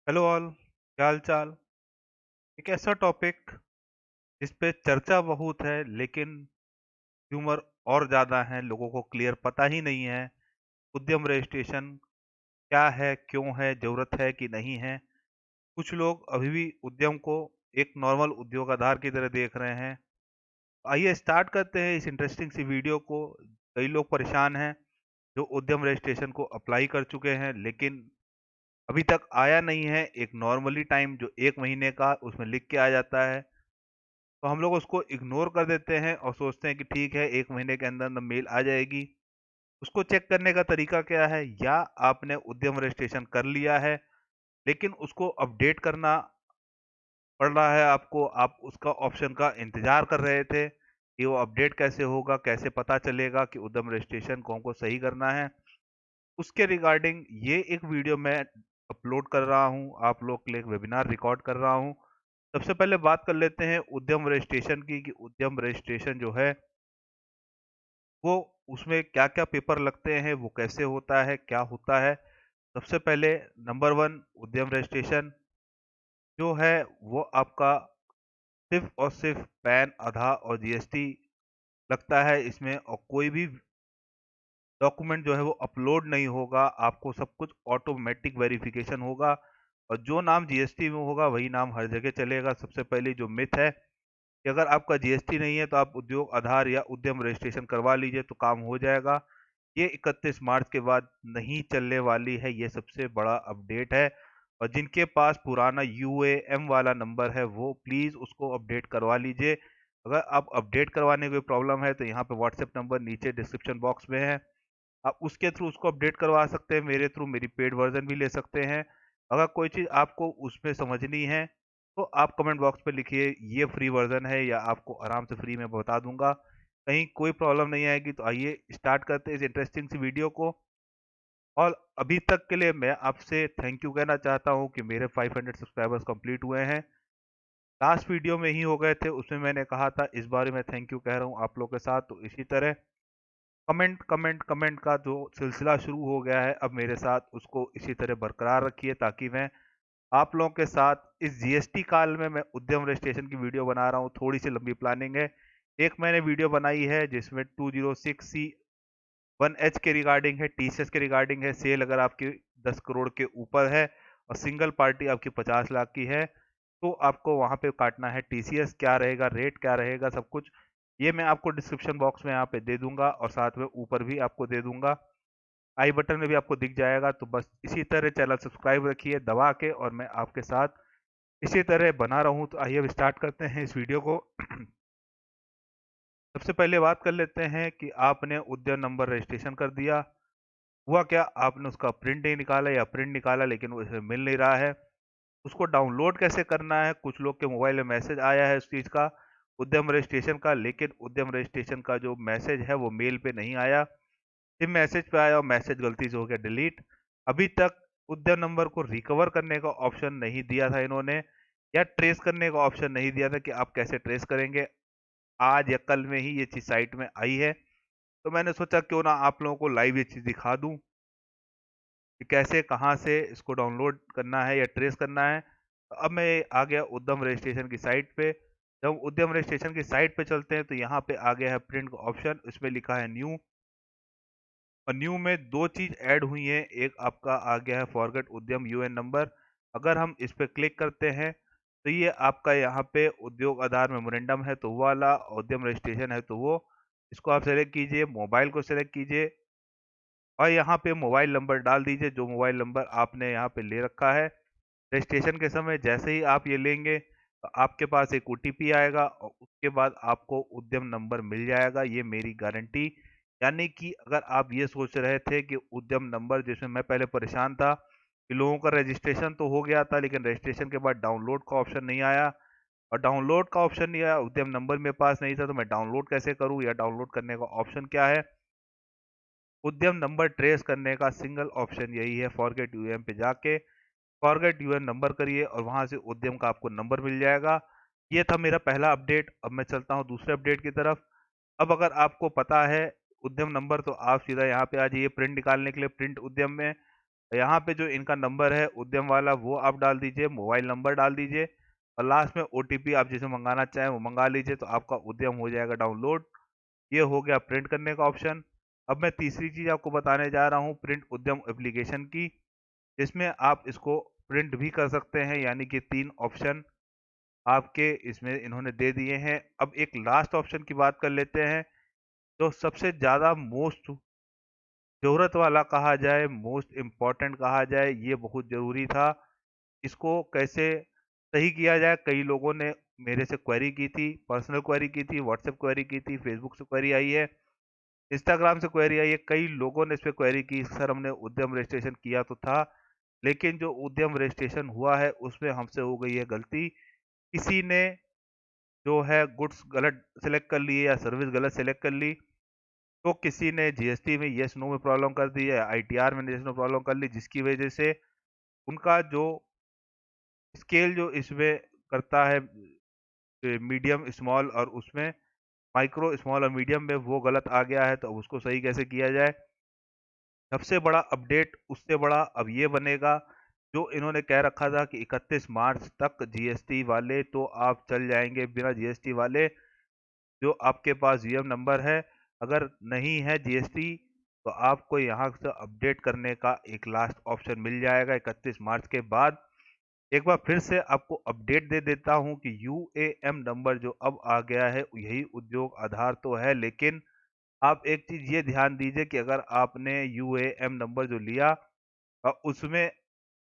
Hello all, क्या हाल चाल। एक ऐसा टॉपिक जिस पे चर्चा बहुत है लेकिन ह्यूमर और ज़्यादा है, लोगों को क्लियर पता ही नहीं है। उद्यम रजिस्ट्रेशन क्या है, क्यों है, ज़रूरत है कि नहीं है। कुछ लोग अभी भी उद्यम को एक नॉर्मल उद्योग आधार की तरह देख रहे हैं। आइए स्टार्ट करते हैं इस इंटरेस्टिंग सी वीडियो को। कई लोग परेशान हैं जो उद्यम रजिस्ट्रेशन को अप्लाई कर चुके हैं लेकिन अभी तक आया नहीं है। एक नॉर्मली टाइम जो 1 महीने का उसमें लिख के आ जाता है, तो हम लोग उसको इग्नोर कर देते हैं और सोचते हैं कि ठीक है, 1 महीने के अंदर अंदर मेल आ जाएगी। उसको चेक करने का तरीका क्या है? या आपने उद्यम रजिस्ट्रेशन कर लिया है लेकिन उसको अपडेट करना पड़ रहा है आपको, आप उसका ऑप्शन का इंतजार कर रहे थे कि वो अपडेट कैसे होगा, कैसे पता चलेगा कि उद्यम रजिस्ट्रेशन को हमको सही करना है। उसके रिगार्डिंग ये एक वीडियो मैं अपलोड कर रहा हूँ, आप लोग के लिए एक वेबिनार रिकॉर्ड कर रहा हूँ। सबसे पहले बात कर लेते हैं उद्यम रजिस्ट्रेशन की, कि उद्यम रजिस्ट्रेशन जो है वो, उसमें क्या-क्या पेपर लगते हैं, वो कैसे होता है, क्या होता है। सबसे पहले नंबर 1, उद्यम रजिस्ट्रेशन जो है वो आपका सिर्फ़ और सिर्फ़ पैन, आधार और जीएसटी लगता है इसमें, और कोई भी डॉक्यूमेंट जो है वो अपलोड नहीं होगा। आपको सब कुछ ऑटोमेटिक वेरिफिकेशन होगा और जो नाम जीएसटी में होगा वही नाम हर जगह चलेगा। सबसे पहली जो मिथ है कि अगर आपका जीएसटी नहीं है तो आप उद्योग आधार या उद्यम रजिस्ट्रेशन करवा लीजिए तो काम हो जाएगा। ये 31 मार्च के बाद नहीं चलने वाली है, ये सबसे बड़ा अपडेट है। और जिनके पास पुराना यूएएम वाला नंबर है वो प्लीज़ उसको अपडेट करवा लीजिए। अगर आप अपडेट करवाने में कोई प्रॉब्लम है तो यहाँ पे व्हाट्सएप नंबर नीचे डिस्क्रिप्शन बॉक्स में है, आप उसके थ्रू उसको अपडेट करवा सकते हैं। मेरे थ्रू मेरी पेड वर्जन भी ले सकते हैं। अगर कोई चीज़ आपको उसमें समझनी है तो आप कमेंट बॉक्स पे लिखिए, ये फ्री वर्जन है या आपको आराम से फ्री में बता दूंगा। कहीं कोई प्रॉब्लम नहीं आएगी। तो आइए स्टार्ट करते हैं इस इंटरेस्टिंग सी वीडियो को। और अभी तक के लिए मैं आपसे थैंक यू कहना चाहता हूँ कि मेरे 500 सब्सक्राइबर्स कंप्लीट हुए हैं। लास्ट वीडियो में ही हो गए थे, उसमें मैंने कहा था, इस बार मैं थैंक यू कह रहा हूँ आप लोग के साथ। तो इसी तरह कमेंट कमेंट कमेंट का जो सिलसिला शुरू हो गया है अब मेरे साथ, उसको इसी तरह बरकरार रखिए ताकि मैं आप लोगों के साथ इस जीएसटी काल में मैं उद्यम रजिस्ट्रेशन की वीडियो बना रहा हूँ। थोड़ी सी लंबी प्लानिंग है। एक मैंने वीडियो बनाई है जिसमें 206C1H के रिगार्डिंग है, टीसीएस के रिगार्डिंग है। सेल अगर आपकी 10 करोड़ के ऊपर है और सिंगल पार्टी आपकी 50 लाख की है तो आपको वहां पे काटना है टीसीएस। क्या रहेगा, रेट क्या रहेगा, सब कुछ ये मैं आपको डिस्क्रिप्शन बॉक्स में यहाँ पे दे दूंगा और साथ में ऊपर भी आपको दे दूंगा, आई बटन में भी आपको दिख जाएगा। तो बस इसी तरह चैनल सब्सक्राइब रखिए दबा के, और मैं आपके साथ इसी तरह बना रहूं। तो आइए अब स्टार्ट करते हैं इस वीडियो को। सबसे पहले बात कर लेते हैं कि आपने उद्यम नंबर रजिस्ट्रेशन कर दिया, हुआ क्या, आपने उसका प्रिंट नहीं निकाला या प्रिंट निकाला लेकिन वो इसे मिल नहीं रहा है। उसको डाउनलोड कैसे करना है? कुछ लोग के मोबाइल में मैसेज आया है उस चीज़ का, उद्यम रजिस्ट्रेशन का, लेकिन उद्यम रजिस्ट्रेशन का जो मैसेज है वो मेल पे नहीं आया, सिर्फ मैसेज पे आया और मैसेज गलती से हो गया डिलीट। अभी तक उद्यम नंबर को रिकवर करने का ऑप्शन नहीं दिया था इन्होंने, या ट्रेस करने का ऑप्शन नहीं दिया था कि आप कैसे ट्रेस करेंगे। आज या कल में ही ये चीज़ साइट में आई है, तो मैंने सोचा क्यों ना आप लोगों को लाइव ये चीज़ दिखा दूं कि कैसे, कहाँ से इसको डाउनलोड करना है या ट्रेस करना है। तो अब मैं आ गया उद्यम रजिस्ट्रेशन की साइट पे। जब उद्यम रजिस्ट्रेशन की साइट पे चलते हैं तो यहाँ पे आ गया है प्रिंट का ऑप्शन, इसमें लिखा है न्यू, और न्यू में दो चीज ऐड हुई है। एक आपका आ गया है फॉरगेट उद्यम यूएन नंबर। अगर हम इस पे क्लिक करते हैं तो ये आपका यहाँ पे उद्योग आधार मेमोरेंडम है तो वो वाला, उद्यम रजिस्ट्रेशन है तो वो, इसको आप सेलेक्ट कीजिए, मोबाइल को सेलेक्ट कीजिए और यहाँ पे मोबाइल नंबर डाल दीजिए जो मोबाइल नंबर आपने यहाँ पे ले रखा है। रजिस्ट्रेशन के समय जैसे ही आप ये लेंगे तो आपके पास एक ओटीपी आएगा और उसके बाद आपको उद्यम नंबर मिल जाएगा, ये मेरी गारंटी। यानी कि अगर आप ये सोच रहे थे कि उद्यम नंबर, जिसमें मैं पहले परेशान था कि लोगों का रजिस्ट्रेशन तो हो गया था लेकिन रजिस्ट्रेशन के बाद डाउनलोड का ऑप्शन नहीं आया, और डाउनलोड का ऑप्शन नहीं आया, उद्यम नंबर मेरे पास नहीं था, तो मैं डाउनलोड कैसे करूं या डाउनलोड करने का ऑप्शन क्या है? उद्यम नंबर ट्रेस करने का सिंगल ऑप्शन यही है, फॉरगेट यूएम पे जाके फॉरगेट यूएन नंबर करिए और वहां से उद्यम का आपको नंबर मिल जाएगा। ये था मेरा पहला अपडेट। अब मैं चलता हूँ दूसरे अपडेट की तरफ। अब अगर आपको पता है उद्यम नंबर तो आप सीधा यहाँ पे आ जाइए प्रिंट निकालने के लिए, प्रिंट उद्यम में। यहाँ पे जो इनका नंबर है उद्यम वाला वो आप डाल दीजिए, मोबाइल नंबर डाल दीजिए और लास्ट में ओटीपी आप जिसे मंगाना चाहें वो मंगा लीजिए, तो आपका उद्यम हो जाएगा डाउनलोड। ये हो गया प्रिंट करने का ऑप्शन। अब मैं तीसरी चीज आपको बताने जा रहा हूँ प्रिंट उद्यम एप्लीकेशन की, जिसमें आप इसको प्रिंट भी कर सकते हैं, यानी कि 3 ऑप्शन आपके इसमें इन्होंने दे दिए हैं। अब एक लास्ट ऑप्शन की बात कर लेते हैं, जो सबसे ज़्यादा मोस्ट ज़रूरत वाला कहा जाए, मोस्ट इम्पोर्टेंट कहा जाए, ये बहुत ज़रूरी था। इसको कैसे सही किया जाए, कई लोगों ने मेरे से क्वेरी की थी, पर्सनल क्वेरी की थी, व्हाट्सएप क्वेरी की थी, फेसबुक से क्वेरी आई है, इंस्टाग्राम से क्वेरी आई है, कई लोगों ने इस पे क्वेरी की, सर हमने उद्यम रजिस्ट्रेशन किया तो था, लेकिन जो उद्यम रजिस्ट्रेशन हुआ है उसमें हमसे हो गई है गलती। किसी ने जो है गुड्स गलत सेलेक्ट कर लिए या सर्विस गलत सेलेक्ट कर ली, तो किसी ने जीएसटी में येस नो में प्रॉब्लम कर दी है, आईटीआर में येस नो प्रॉब्लम कर ली, जिसकी वजह से उनका जो स्केल जो इसमें करता है मीडियम स्मॉल और उसमें माइक्रो स्मॉल और मीडियम में वो गलत आ गया है, तो अब उसको सही कैसे किया जाए। सबसे बड़ा अपडेट उससे बड़ा अब ये बनेगा, जो इन्होंने कह रखा था कि 31 मार्च तक जीएसटी वाले तो आप चल जाएंगे बिना जीएसटी वाले, जो आपके पास वीएम नंबर है, अगर नहीं है जीएसटी तो आपको यहाँ से अपडेट करने का एक लास्ट ऑप्शन मिल जाएगा 31 मार्च के बाद। एक बार फिर से आपको अपडेट दे देता हूँ कि यूएएम नंबर जो अब आ गया है यही उद्योग आधार तो है, लेकिन आप एक चीज ये ध्यान दीजिए कि अगर आपने यूएएम नंबर जो लिया और उसमें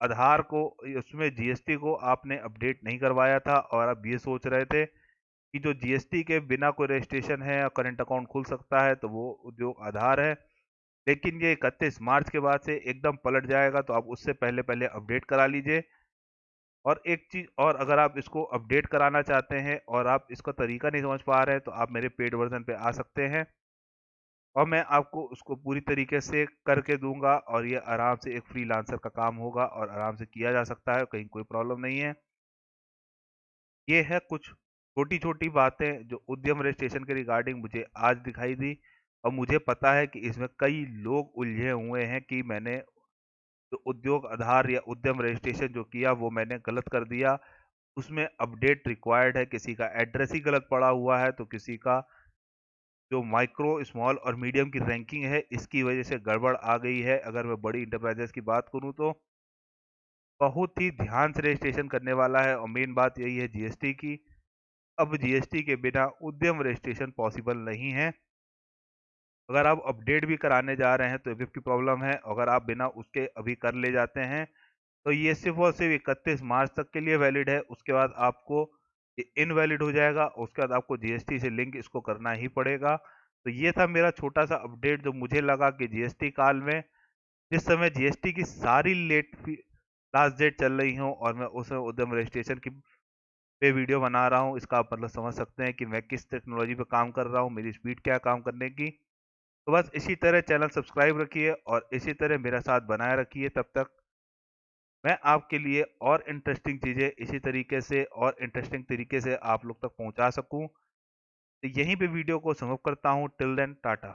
आधार को उसमें जीएसटी को आपने अपडेट नहीं करवाया था और आप ये सोच रहे थे कि जो जीएसटी के बिना कोई रजिस्ट्रेशन है या करंट अकाउंट खुल सकता है तो वो उद्योग आधार है, लेकिन ये 31 मार्च के बाद से एकदम पलट जाएगा, तो आप उससे पहले पहले अपडेट करा लीजिए। और एक चीज और, अगर आप इसको अपडेट कराना चाहते हैं और आप इसका तरीका नहीं समझ पा रहे हैं तो आप मेरे पेड वर्जन पे आ सकते हैं और मैं आपको उसको पूरी तरीके से करके दूंगा और ये आराम से एक फ्रीलांसर का काम होगा और आराम से किया जा सकता है, कहीं कोई प्रॉब्लम नहीं है। ये है कुछ छोटी छोटी बातें जो उद्यम रजिस्ट्रेशन के रिगार्डिंग मुझे आज दिखाई दी, और मुझे पता है कि इसमें कई लोग उलझे हुए हैं कि मैंने जो उद्योग आधार या उद्यम रजिस्ट्रेशन जो किया वो मैंने गलत कर दिया, उसमें अपडेट रिक्वायर्ड है, किसी का एड्रेस ही गलत पड़ा हुआ है, तो किसी का जो माइक्रो स्मॉल और मीडियम की रैंकिंग है इसकी वजह से गड़बड़ आ गई है। अगर मैं बड़ी इंटरप्राइजेस की बात करूं तो बहुत ही ध्यान से रजिस्ट्रेशन करने वाला है, और मेन बात यही है जीएसटी की। अब जीएसटी के बिना उद्यम रजिस्ट्रेशन पॉसिबल नहीं है। अगर आप अपडेट भी कराने जा रहे हैं तो एफिप की प्रॉब्लम है, अगर आप बिना उसके अभी कर ले जाते हैं तो ये सिर्फ और सिर्फ 31 मार्च तक के लिए वैलिड है, उसके बाद आपको इनवैलिड हो जाएगा, उसके बाद आपको जीएसटी से लिंक इसको करना ही पड़ेगा। तो ये था मेरा छोटा सा अपडेट, जो मुझे लगा कि जीएसटी काल में जिस समय जीएसटी की सारी लास्ट डेट चल रही हो और मैं उस उद्यम रजिस्ट्रेशन की पे वीडियो बना रहा हूँ, इसका आप मतलब समझ सकते हैं कि मैं किस टेक्नोलॉजी पे काम कर रहा हूँ, मेरी स्पीड क्या है काम करने की। तो बस इसी तरह चैनल सब्सक्राइब रखिए और इसी तरह मेरा साथ बनाए रखिए, तब तक मैं आपके लिए और इंटरेस्टिंग चीज़ें इसी तरीके से और इंटरेस्टिंग तरीके से आप लोग तक पहुंचा सकूं। तो यहीं पे वीडियो को समाप्त करता हूं। Till then Tata.